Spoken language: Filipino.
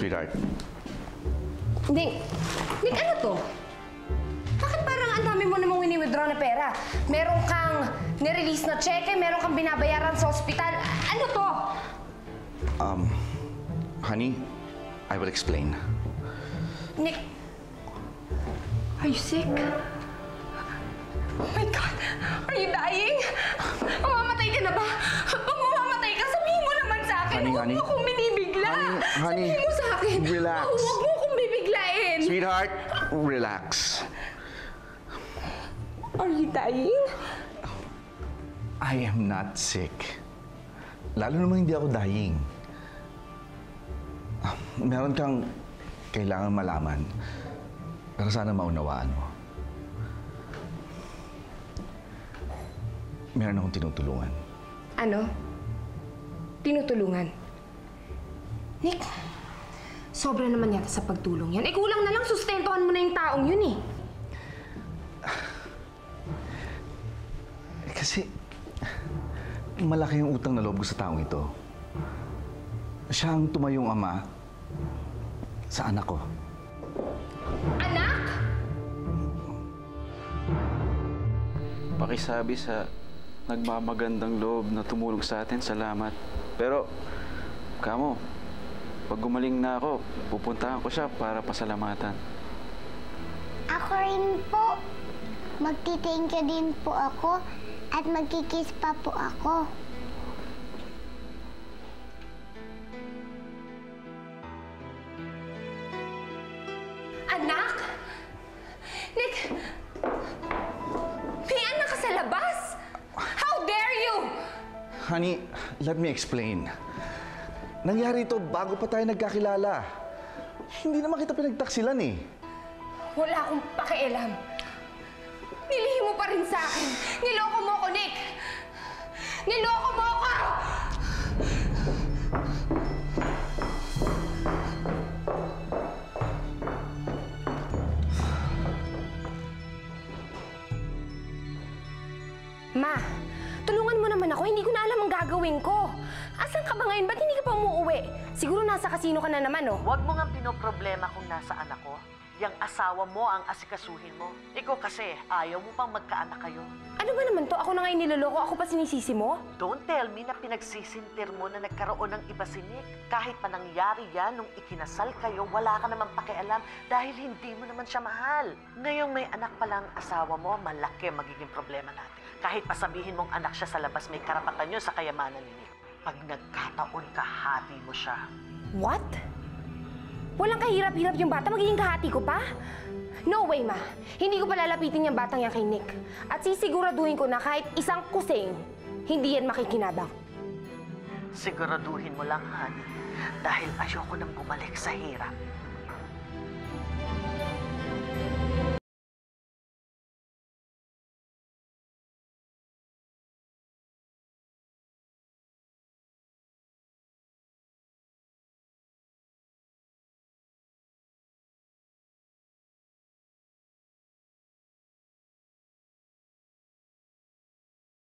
Sweetheart. Nick, ano to? Bakit parang ang dami mo namang wini-withdraw na pera? Meron kang nirelease na cheque, meron kang binabayaran sa ospital. Ano to? Honey, I will explain. Nick, are you sick? Oh my God! Are you dying? Mamamatay ka na ba? Pag mamamatay ka, sabihin mo naman sa akin. Huwag mo akong binibigla. Honey, sabihin mo sa akin. Relax. Huwag mo akong bibiglain. Sweetheart, relax. Are you dying? I am not sick. Lalo naman hindi ako dying. Meron kang kailangan malaman. Pero sana maunawaan mo. Meron akong tinutulungan. Ano? Tinutulungan? Nick, sobra naman yata sa pagtulong yan. Kulang na lang sustentuhan mo na yung taong yun eh. Kasi malaki yung utang na loob ko sa taong ito. Siya ang tumayong ama sa anak ko. Anak? Pakisabi sa nagmamagandang loob na tumulong sa atin, salamat. Pero, kamo, pag gumaling na ako, pupuntahan ko siya para pasalamatan. Ako rin po. Magti-thank you din po ako at magkikiss pa po ako. Anak? Nick, may anak ka sa labas? How dare you? Honey, let me explain. Nangyari ito bago pa tayo nagkakilala. Hindi naman kita pinagtaksilan eh. Wala akong pakialam. Nilihim mo pa rin sa akin. Niloko mo ko, Nick! Niloko mo ko! Ma, tulungan mo naman ako. Hindi ko na alam ang gagawin ko. Asan ka ba ngayon? Ba't hindi ka pa umuwi? Siguro nasa kasino ka na naman, oh. Huwag mo nga pinoproblema kung nasaan ako. Yang asawa mo ang asikasuhin mo. Ikaw kasi, ayaw mo pang magkaanak kayo. Ano ba naman to? Ako na ngayon niloloko. Ako pa sinisisi mo? Don't tell me na pinagsisintir mo na nagkaroon ng iba si Nick. Kahit pa nangyari yan nung ikinasal kayo, wala ka naman pakialam dahil hindi mo naman siya mahal. Ngayong may anak pa lang asawa mo, malaki magiging problema natin. Kahit pa sabihin mong anak siya sa labas, may karapatan yun sa kayamanan ni Nick. Pag nagkataon ka, hati mo siya. What? Walang kahirap-hirap yung bata, magiging kahati ko pa? No way, Ma. Hindi ko palalapitin yung batang yan kay Nick. At sisiguraduhin ko na kahit isang kusing, hindi yan makikinabang. Siguraduhin mo lang, honey, dahil ayoko nang bumalik sa hirap.